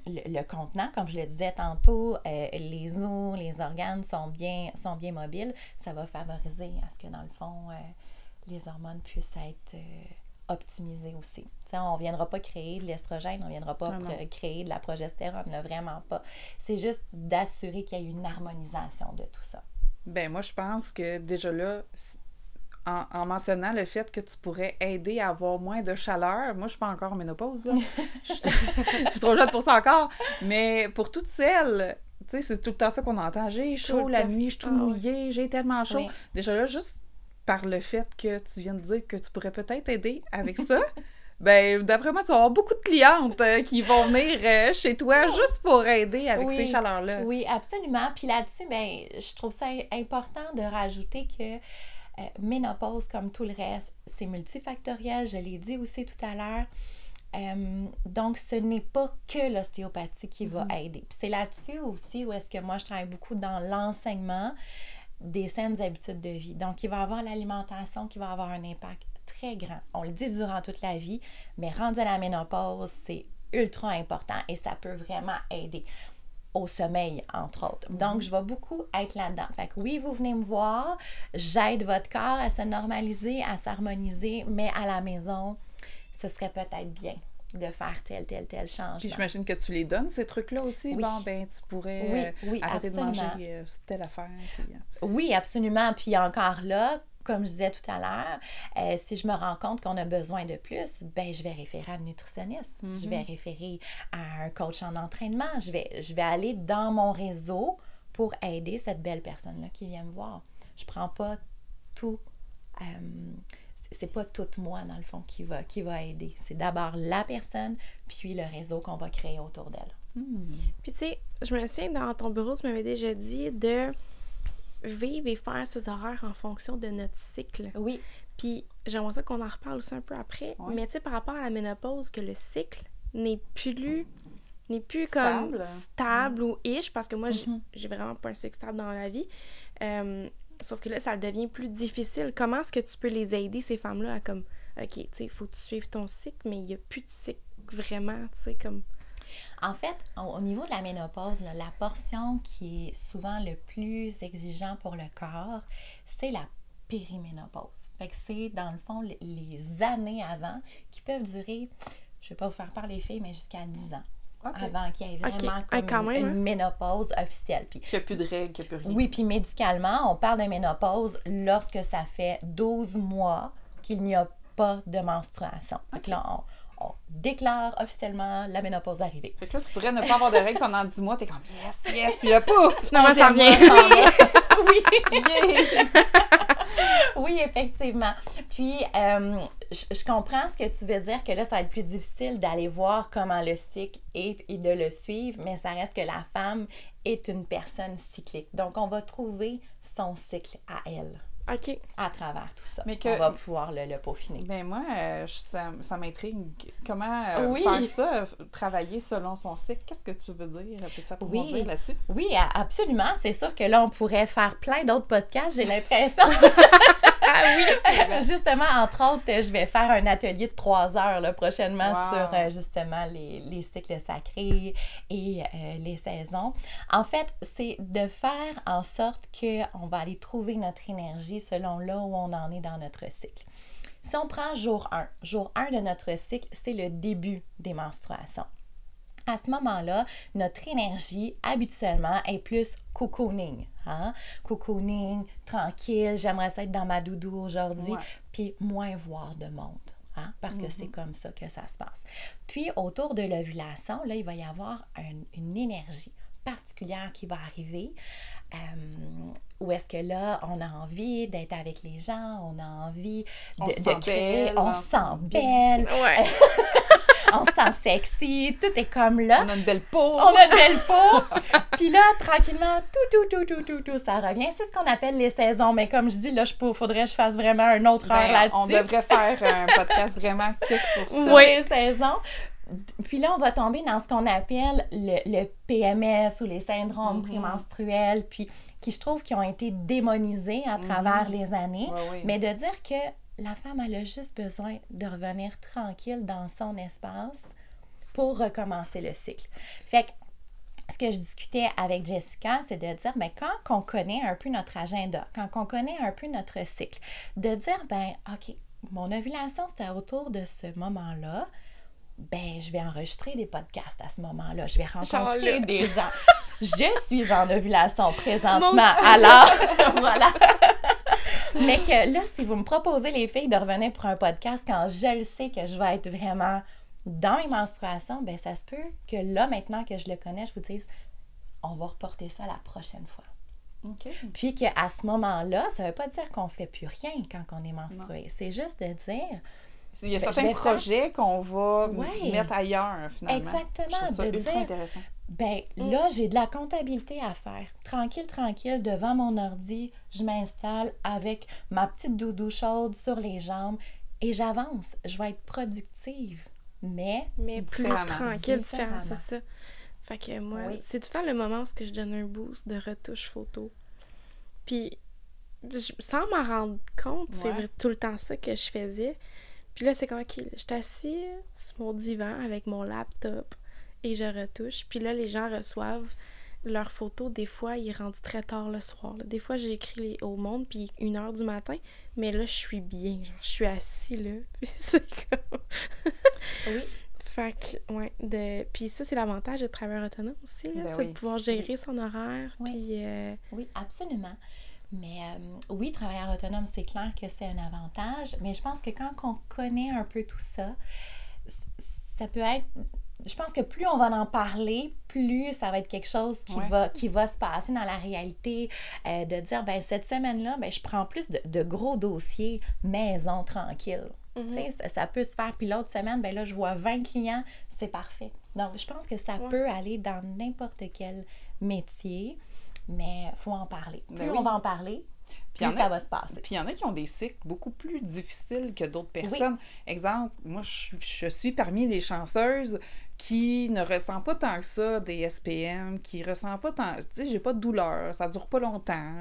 le contenant, comme je le disais tantôt, les os, les organes sont bien mobiles, ça va favoriser à ce que, dans le fond, les hormones puissent être optimisées aussi. T'sais, on ne viendra pas créer de l'estrogène, on ne viendra pas créer de la progestérone, là, vraiment pas. C'est juste d'assurer qu'il y ait une harmonisation de tout ça. Ben moi, je pense que déjà là, en mentionnant le fait que tu pourrais aider à avoir moins de chaleur, moi, je suis pas encore en ménopause, là. Je suis trop jeune pour ça encore. Mais pour toutes celles, tu sais, c'est tout le temps ça qu'on entend. J'ai chaud la nuit, je suis tout mouillée, j'ai tellement chaud. Oui. Déjà là, juste par le fait que tu viens de dire que tu pourrais peut-être aider avec ça, ben d'après moi, tu vas avoir beaucoup de clientes qui vont venir chez toi juste pour aider avec ces chaleurs-là. Oui, absolument. Puis là-dessus, ben je trouve ça important de rajouter que ménopause, comme tout le reste, c'est multifactoriel, je l'ai dit aussi tout à l'heure. Donc, ce n'est pas que l'ostéopathie qui va aider. Puis c'est là-dessus aussi où est-ce que moi, je travaille beaucoup dans l'enseignement des saines habitudes de vie. Donc, il va y avoir l'alimentation qui va avoir un impact très grand. On le dit durant toute la vie, mais rendu à la ménopause, c'est ultra important et ça peut vraiment aider au sommeil, entre autres. Donc, je vais beaucoup être là-dedans. Fait que oui, vous venez me voir, j'aide votre corps à se normaliser, à s'harmoniser, mais à la maison, ce serait peut-être bien de faire tel changement. Puis j'imagine que tu les donnes, ces trucs-là aussi. Oui. Bon, ben tu pourrais arrêter absolument. de manger telle affaire. Puis, Oui, absolument. Puis encore là, comme je disais tout à l'heure, si je me rends compte qu'on a besoin de plus, ben je vais référer à un nutritionniste. Je vais référer à un coach en entraînement. Je vais aller dans mon réseau pour aider cette belle personne-là qui vient me voir. Je prends pas tout... c'est pas tout moi, dans le fond, qui va aider. C'est d'abord la personne, puis le réseau qu'on va créer autour d'elle. Puis tu sais, je me souviens, dans ton bureau, tu m'avais déjà dit de vivre et faire ses horaires en fonction de notre cycle. Oui. Puis j'aimerais ça qu'on en reparle aussi un peu après. Oui. Mais tu sais, par rapport à la ménopause, que le cycle n'est plus stable. comme stable ou ish, parce que moi, j'ai vraiment pas un cycle stable dans la vie. Sauf que là, ça devient plus difficile. Comment est-ce que tu peux les aider, ces femmes-là, à comme, OK, tu sais, il faut que tu suives ton cycle, mais il n'y a plus de cycle vraiment, tu sais, comme... En fait, au niveau de la ménopause, là, la portion qui est souvent le plus exigeant pour le corps, c'est la périménopause. Fait que c'est, dans le fond, les années avant qui peuvent durer, je ne vais pas vous faire part les filles, mais jusqu'à 10 ans. Okay. Avant qu'il y ait vraiment comme une ménopause officielle. Puis, qu'il n'y a plus de règles, qu'il n'y a plus rien. Oui, puis médicalement, on parle de ménopause lorsque ça fait 12 mois qu'il n'y a pas de menstruation. Okay. Donc là, on déclare officiellement la ménopause arrivée. Fait que là, tu pourrais ne pas avoir de règles pendant 10 mois, t'es comme yes, puis là, pouf! Finalement, ça revient. Oui! Oui, effectivement. Puis, je comprends ce que tu veux dire, que là, ça va être plus difficile d'aller voir comment le cycle est et de le suivre, mais ça reste que la femme est une personne cyclique. Donc, on va trouver son cycle à elle. OK. À travers tout ça. Mais on va pouvoir le peaufiner. Ben moi, ça m'intrigue. Comment faire ça, travailler selon son cycle? Qu'est-ce que tu veux dire? Peux-tu approfondir là-dessus? Oui, absolument. C'est sûr que là, on pourrait faire plein d'autres podcasts, j'ai l'impression. Ah oui! Justement, entre autres, je vais faire un atelier de 3 heures là, prochainement sur justement les cycles sacrés et les saisons. En fait, c'est de faire en sorte qu'on va aller trouver notre énergie selon là où on en est dans notre cycle. Si on prend jour 1 de notre cycle, c'est le début des menstruations. À ce moment-là, notre énergie, habituellement, est plus cocooning. Hein? Cocooning, tranquille, j'aimerais ça être dans ma doudou aujourd'hui, puis moins voir de monde. Hein? Parce que c'est comme ça que ça se passe. Puis, autour de l'ovulation, là, il va y avoir une énergie particulière qui va arriver. Où est-ce que là, on a envie d'être avec les gens, on a envie de créer, on se sent belle. Ouais. On se sent sexy, tout est comme là. On a une belle peau. Puis là, tranquillement, tout, ça revient. C'est ce qu'on appelle les saisons. Mais comme je dis, là, faudrait que je fasse vraiment un autre heure là-dessus. On devrait faire un podcast vraiment que sur ça. Oui, les saisons. Puis là, on va tomber dans ce qu'on appelle le PMS ou les syndromes prémenstruels, puis qui, je trouve, qui ont été démonisés à travers les années. Mais de dire que la femme, elle a juste besoin de revenir tranquille dans son espace pour recommencer le cycle. Fait que ce que je discutais avec Jessica, c'est de dire, bien, quand on connaît un peu notre agenda, quand on connaît un peu notre cycle, de dire, bien, OK, mon ovulation, c'était autour de ce moment-là, ben je vais enregistrer des podcasts à ce moment-là. Je vais rencontrer des gens. Je suis en ovulation présentement. Alors, voilà. Mais que là, si vous me proposez, les filles, de revenir pour un podcast quand je le sais que je vais être vraiment dans mes menstruations, ben ça se peut que là, maintenant que je le connais, je vous dise, on va reporter ça la prochaine fois. Okay. Puis qu'à ce moment-là, ça ne veut pas dire qu'on ne fait plus rien quand on est menstrué. C'est juste de dire, Il y a certains projets qu'on va mettre ailleurs, finalement. Exactement. Je trouve ça ultra intéressant. Ben là, j'ai de la comptabilité à faire. Tranquille, devant mon ordi, je m'installe avec ma petite doudou chaude sur les jambes et j'avance. Je vais être productive, mais plus tranquille, différent, c'est ça. Fait que moi, c'est tout le temps le moment où je donne un boost de retouche photo. Puis, sans m'en rendre compte, c'est tout le temps ça que je faisais. Puis là, c'est comme, OK, je suis assise sur mon divan avec mon laptop et je retouche. Puis là, les gens reçoivent leurs photos. Des fois, ils rendent très tard le soir. Là. Des fois, j'écris au monde, puis 1h du matin. Mais là, je suis bien. Genre, je suis assise, là. Puis c'est comme... Oui. Fait que, Puis ça, c'est l'avantage de travailleur autonome aussi, là. C'est de pouvoir gérer son horaire, puis... Oui, absolument. Mais oui, travailleur autonome, c'est clair que c'est un avantage. Mais je pense que quand on connaît un peu tout ça, ça peut être... Je pense que plus on va en parler, plus ça va être quelque chose qui va se passer dans la réalité, de dire, ben cette semaine-là, ben je prends plus de gros dossiers maison tranquille. Tu sais, ça peut se faire. Puis l'autre semaine, ben là, je vois 20 clients, c'est parfait. Donc, je pense que ça peut aller dans n'importe quel métier, mais il faut en parler. Plus on va en parler, plus ça va se passer. Puis il y en a qui ont des cycles beaucoup plus difficiles que d'autres personnes. Oui. Exemple, moi, je suis parmi les chanceuses qui ne ressent pas tant que ça des SPM, qui ne ressent pas tant... Tu sais, j'ai pas de douleur, ça dure pas longtemps.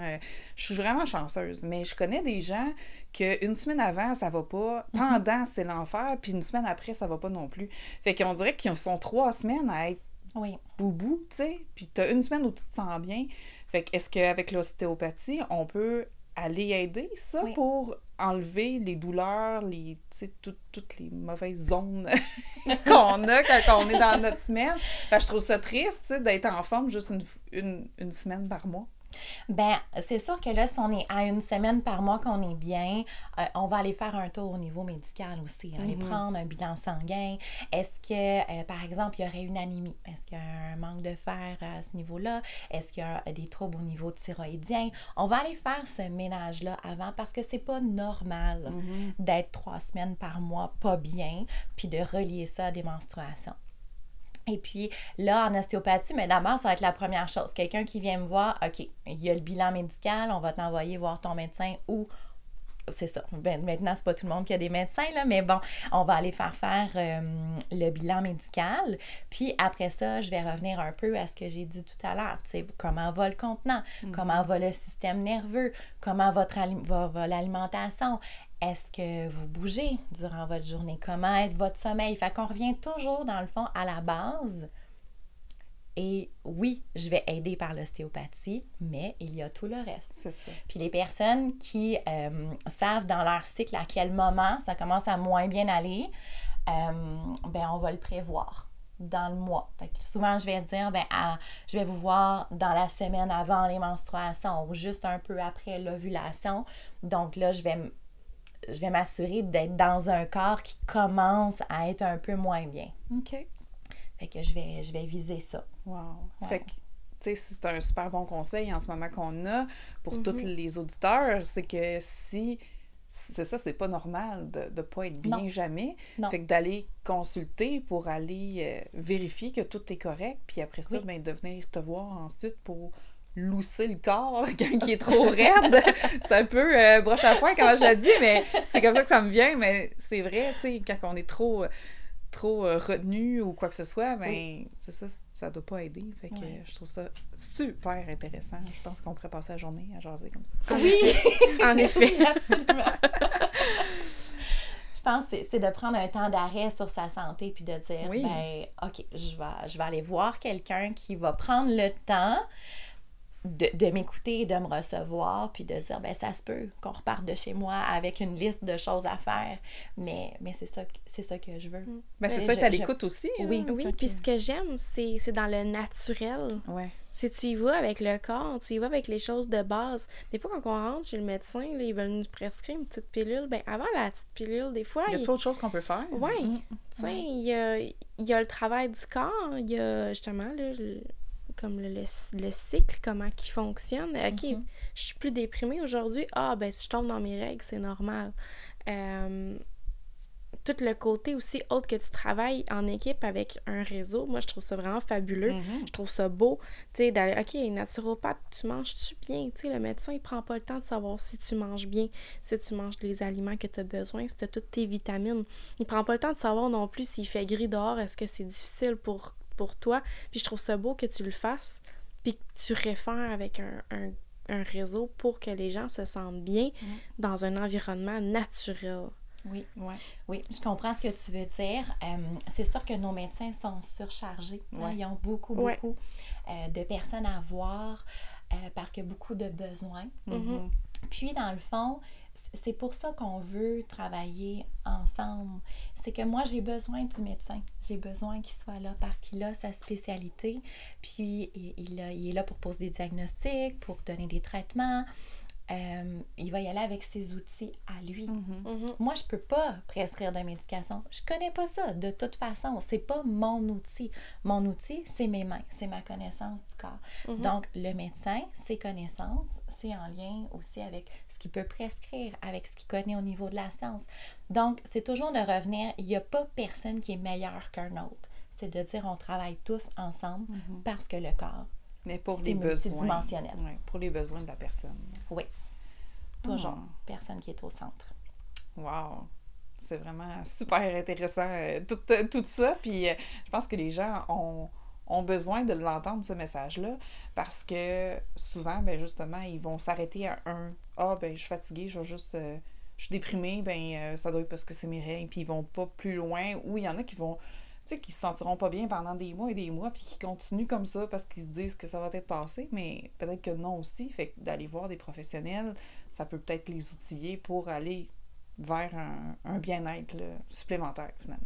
Je suis vraiment chanceuse. Mais je connais des gens qu'une semaine avant, ça va pas. Pendant, c'est l'enfer. Puis une semaine après, ça va pas non plus. Fait qu'on dirait qu'ils sont 3 semaines à être boubou, tu sais. Puis t'as une semaine où tu te sens bien. Fait que est-ce qu'avec l'ostéopathie, on peut aller aider ça pour enlever les douleurs, toutes les mauvaises zones qu'on a quand on est dans notre semaine? Fait que je trouve ça triste d'être en forme juste une semaine par mois. Ben, c'est sûr que là, si on est à une semaine par mois qu'on est bien, on va aller faire un tour au niveau médical aussi. Aller prendre un bilan sanguin. Est-ce que, par exemple, il y aurait une anémie? Est-ce qu'il y a un manque de fer à ce niveau-là? Est-ce qu'il y a des troubles au niveau thyroïdien? On va aller faire ce ménage-là avant parce que c'est pas normal d'être 3 semaines par mois pas bien puis de relier ça à des menstruations. Et puis, là, en ostéopathie, mais d'abord, ça va être la première chose. Quelqu'un qui vient me voir, OK, il y a le bilan médical, on va t'envoyer voir ton médecin ou... C'est ça. Ben, maintenant, c'est pas tout le monde qui a des médecins, là, mais bon, on va aller faire le bilan médical. Puis après ça, je vais revenir un peu à ce que j'ai dit tout à l'heure. Tu sais, comment va le contenant? Comment va le système nerveux? Comment va l'alimentation? Est-ce que vous bougez durant votre journée? Comment est votre sommeil? Fait qu'on revient toujours, dans le fond, à la base. Et oui, je vais aider par l'ostéopathie, mais il y a tout le reste. C'est ça. Puis les personnes qui savent dans leur cycle à quel moment ça commence à moins bien aller, ben on va le prévoir dans le mois. Fait que souvent, je vais dire, je vais vous voir dans la semaine avant les menstruations ou juste un peu après l'ovulation. Donc là, je vais m'assurer d'être dans un corps qui commence à être un peu moins bien. OK. Fait que je vais viser ça. Wow. Fait que, tu sais, c'est un super bon conseil en ce moment qu'on a pour tous les auditeurs, c'est que c'est ça, c'est pas normal de ne pas être bien jamais. Non. Fait que d'aller consulter pour aller vérifier que tout est correct, puis après ça, ben, de venir te voir ensuite pour lousser le corps quand il est trop raide. C'est un peu broche à foin quand je le dis, mais c'est comme ça que ça me vient. Mais c'est vrai, tu sais, quand on est trop retenu ou quoi que ce soit, ben c'est ça, ça doit pas aider. Fait que je trouve ça super intéressant. Je pense qu'on pourrait passer la journée à jaser comme ça. Oui! En effet. Absolument. Je pense que c'est de prendre un temps d'arrêt sur sa santé puis de dire, ben OK, je vais aller voir quelqu'un qui va prendre le temps de m'écouter et de me recevoir, puis de dire, ben ça se peut qu'on reparte de chez moi avec une liste de choses à faire, mais c'est ça que je veux. Ben c'est ça que tu l'écoutes aussi. Oui, puis ce que j'aime, c'est dans le naturel. Ouais. C'est tu y vas avec le corps, tu y vas avec les choses de base. Des fois, quand on rentre chez le médecin, là, ils veulent nous prescrire une petite pilule. Ben avant la petite pilule, des fois... Y a-t-il autre chose qu'on peut faire? Oui. Tu sais, il y a le travail du corps, il y a justement... là, comme le cycle, comment qui fonctionne. OK, je suis plus déprimée aujourd'hui. Ah, ben si je tombe dans mes règles, c'est normal. tout le côté aussi autre que tu travailles en équipe avec un réseau, moi, je trouve ça vraiment fabuleux. Je trouve ça beau, tu sais, d'aller, OK, naturopathe, tu manges-tu bien? Tu sais, le médecin, il prend pas le temps de savoir si tu manges bien, si tu manges les aliments que tu as besoin, si tu as toutes tes vitamines. Il prend pas le temps de savoir non plus s'il fait gris dehors, est-ce que c'est difficile pour toi. Puis je trouve ça beau que tu le fasses, puis que tu réfères avec un réseau pour que les gens se sentent bien dans un environnement naturel. Oui, je comprends ce que tu veux dire. C'est sûr que nos médecins sont surchargés. Ils ont beaucoup de personnes à voir parce qu'il y a beaucoup de besoins. Puis, dans le fond, c'est pour ça qu'on veut travailler ensemble. C'est que moi, j'ai besoin du médecin. J'ai besoin qu'il soit là parce qu'il a sa spécialité. Puis, il est là pour poser des diagnostics, pour donner des traitements. Il va y aller avec ses outils à lui. Moi, je peux pas prescrire de médication. Je connais pas ça. De toute façon, c'est pas mon outil. Mon outil, c'est mes mains, c'est ma connaissance du corps. Donc, le médecin, ses connaissances, c'est en lien aussi avec ce qu'il peut prescrire, avec ce qu'il connaît au niveau de la science. Donc, c'est toujours de revenir, il n'y a pas personne qui est meilleur qu'un autre. C'est de dire, on travaille tous ensemble parce que le corps, mais pour les besoins. Multidimensionnel. Oui, pour les besoins de la personne. Oui. Toujours. Personne qui est au centre. Wow! C'est vraiment super intéressant, tout ça. Puis je pense que les gens ont besoin de l'entendre, ce message-là, parce que souvent, ben justement, ils vont s'arrêter à ben je suis fatiguée, je suis déprimée, ça doit être parce que c'est mes règles, puis ils vont pas plus loin. Ou il y en a qui vont... Tu sais, qui se sentiront pas bien pendant des mois et des mois, puis qui continuent comme ça parce qu'ils se disent que ça va être passé, mais peut-être que non aussi. Fait que d'aller voir des professionnels, ça peut peut-être les outiller pour aller vers un bien-être là, supplémentaire, finalement.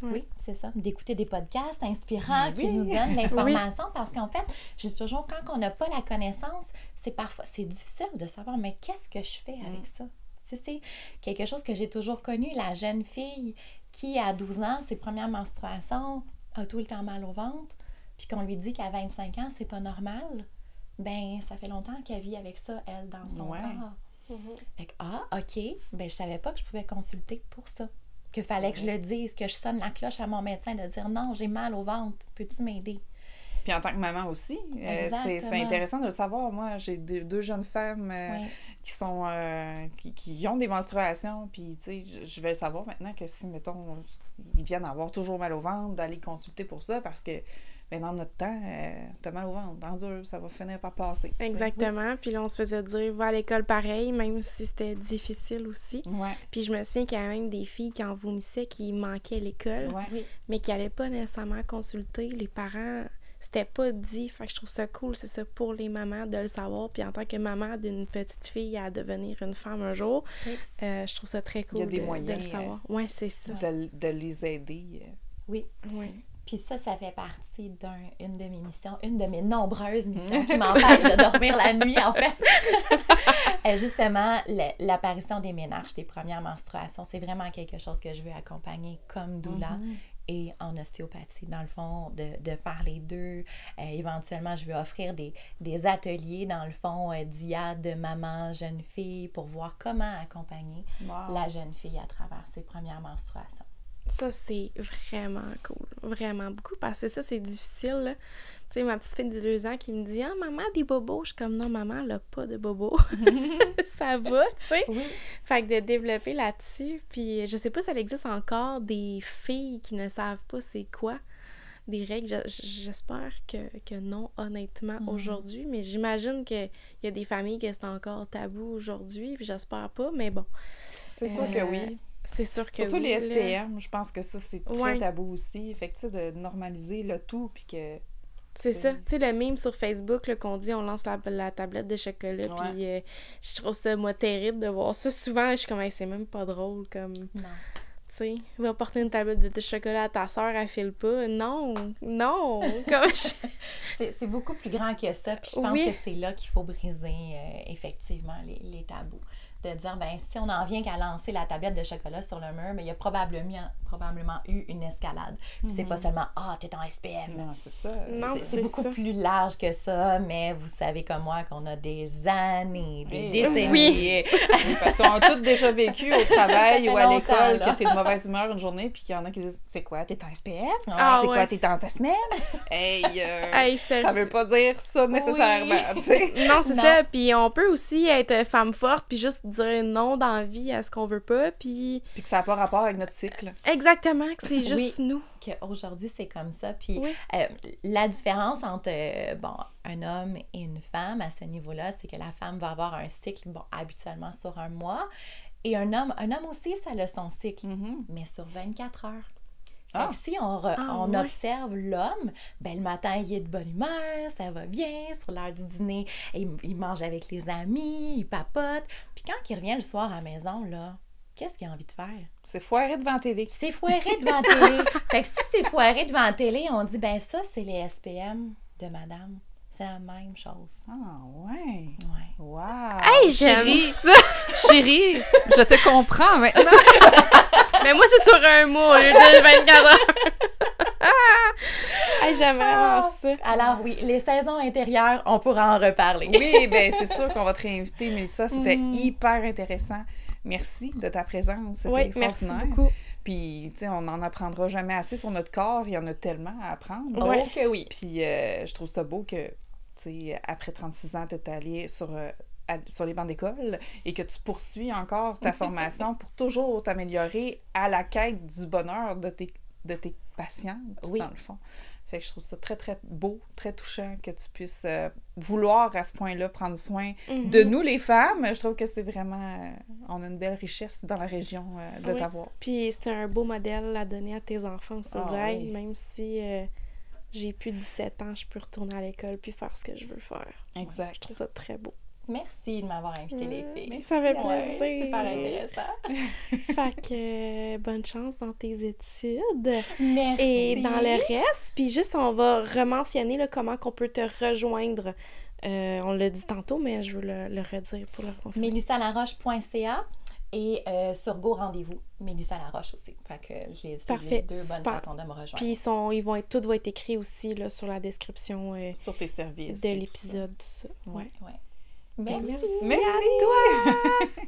Oui, c'est ça. D'écouter des podcasts inspirants qui nous donnent l'information parce qu'en fait, je dis toujours, quand on n'a pas la connaissance, c'est difficile de savoir, mais qu'est-ce que je fais avec ça? C'est quelque chose que j'ai toujours connu, la jeune fille qui, à 12 ans, ses premières menstruations, a tout le temps mal au ventre, puis qu'on lui dit qu'à 25 ans, c'est pas normal, ben ça fait longtemps qu'elle vit avec ça, elle, dans son corps. Fait que, OK, ben je savais pas que je pouvais consulter pour ça. Qu'il fallait que je le dise, que je sonne la cloche à mon médecin de dire « Non, j'ai mal au ventre, peux-tu m'aider? » Puis en tant que maman aussi, c'est intéressant de le savoir. Moi, j'ai deux jeunes femmes qui sont qui ont des menstruations, puis tu sais, je vais le savoir maintenant que si, mettons, ils viennent avoir toujours mal au ventre, d'aller consulter pour ça, parce que dans notre temps, t'as mal au ventre, endure, ça va finir par passer. Exactement. Puis là, on se faisait dire, va à l'école pareil, même si c'était difficile aussi. Puis je me souviens qu'il y avait même des filles qui en vomissaient, qui manquaient l'école, mais qui n'allaient pas nécessairement consulter. Les parents... C'était pas dit, fait que je trouve ça cool, c'est ça, pour les mamans de le savoir, puis en tant que maman d'une petite fille à devenir une femme un jour, je trouve ça très cool de le savoir. Oui, c'est ça. De les aider. Oui. Puis ça fait partie d'une de mes missions, une de mes nombreuses missions qui m'empêchent de dormir la nuit, en fait. Justement, l'apparition des ménarches, des premières menstruations, c'est vraiment quelque chose que je veux accompagner comme doula. Et en ostéopathie, dans le fond, de faire les deux. Éventuellement, je veux offrir des ateliers, dans le fond, d'IA de maman, jeune fille, pour voir comment accompagner la jeune fille à travers ses premières menstruations. Ça, c'est vraiment cool. Vraiment beaucoup, parce que ça, c'est difficile, là. Tu sais, ma petite fille de 2 ans qui me dit « Ah, maman, des bobos! » Je suis comme « Non, maman, elle n'a pas de bobos. » Ça va, tu sais? Oui. Fait que de développer là-dessus. Puis, je sais pas si ça existe encore des filles qui ne savent pas c'est quoi des règles. J'espère que non, honnêtement, aujourd'hui. Mais j'imagine qu'il y a des familles que c'est encore tabou aujourd'hui. Puis, j'espère pas, mais bon. C'est sûr que oui. C'est sûr que surtout les SPM, je pense que ça, c'est très tabou aussi. Fait que, tu sais, de normaliser le tout, puis que... C'est ça. Tu sais, le meme sur Facebook, là, qu'on dit, on lance la tablette de chocolat, puis je trouve ça, moi, terrible de voir ça. Souvent, je suis comme, c'est même pas drôle, comme... Non. Tu sais, va porter une tablette de chocolat à ta sœur, elle file pas. Non! Comme c'est beaucoup plus grand que ça, puis je pense que c'est là qu'il faut briser, effectivement, les tabous. de dire, ben si on en vient qu'à lancer la tablette de chocolat sur le mur, mais il y a probablement eu une escalade. Puis c'est pas seulement, t'es en SPM. Non, c'est ça. Non, C'est beaucoup plus large que ça, mais vous savez comme moi qu'on a des années, des décennies. Oui. Parce qu'on a tous déjà vécu au travail ou à longtemps, l'école là. que t'es de mauvaise humeur une journée, puis qu'il y en a qui disent, c'est quoi, t'es en SPM? Ah, c'est ouais. quoi, t'es dans ta semaine? Hey, Hey, ça veut pas dire ça nécessairement, tu sais. Non, c'est Non. ça. Puis on peut aussi être femme forte, puis juste dire non dans la vie à ce qu'on veut pas, puis... Puis que ça n'a pas rapport avec notre cycle. Exactement, que c'est juste nous. Qu'aujourd'hui, c'est comme ça. Puis Oui. la différence entre un homme et une femme à ce niveau-là, c'est que la femme va avoir un cycle, habituellement sur un mois. Et un homme aussi, ça a son cycle, mais sur 24 heures. Fait que si on observe l'homme, ben le matin, il est de bonne humeur, ça va bien, sur l'heure du dîner, il mange avec les amis, il papote. Puis quand il revient le soir à la maison, là, qu'est-ce qu'il a envie de faire? C'est foiré devant la télé. C'est foiré devant la télé. Fait que si c'est foiré devant la télé, on dit, ben ça, c'est les SPM de madame. C'est la même chose. Ah, ouais. Ouais. Wow. Hey, j'aime Chérie, ça! chérie, je te comprends maintenant. Mais moi, c'est sur un mois, au lieu de 24 heures. Hey, j'aime vraiment ça. Alors oui, les saisons intérieures, on pourra en reparler. Oui, bien, c'est sûr qu'on va te réinviter, Mélissa. C'était hyper intéressant. Merci de ta présence. C'était Oui, merci extraordinaire. beaucoup. Puis, tu sais, on n'en apprendra jamais assez sur notre corps. Il y en a tellement à apprendre. Ouais. Oh que oui. Puis, je trouve ça beau que, tu sais, après 36 ans, tu es allée sur les bancs d'école et que tu poursuis encore ta formation pour toujours t'améliorer à la quête du bonheur de tes patientes, Oui. dans le fond. Fait que je trouve ça très, très beau, très touchant que tu puisses vouloir à ce point-là prendre soin de nous, les femmes. Je trouve que c'est vraiment... on a une belle richesse dans la région de Oui. t'avoir. Puis c'est un beau modèle à donner à tes enfants aussi. Ah, Dire, hey, oui. même si j'ai plus de 17 ans, je peux retourner à l'école puis faire ce que je veux faire. Je Exact. trouve ça très beau. Merci de m'avoir invité, les filles. Merci. Ça fait Ouais, plaisir. super intéressant. Fait que bonne chance dans tes études. Merci. Et dans le reste, puis juste, on va rementionner là, comment qu'on peut te rejoindre. On l'a dit tantôt, mais je veux le redire pour le confirmer. mélissalaroche.ca et sur Go Rendez-vous, Mélissa Laroche aussi. Fait que c'est Parfait, les deux bonnes super. façons de me rejoindre. Puis tout va être écrit aussi là, sur la description Sur tes services. de et tout l'épisode, tout ça. Ouais. Ouais. Ben, Merci. Merci. à toi!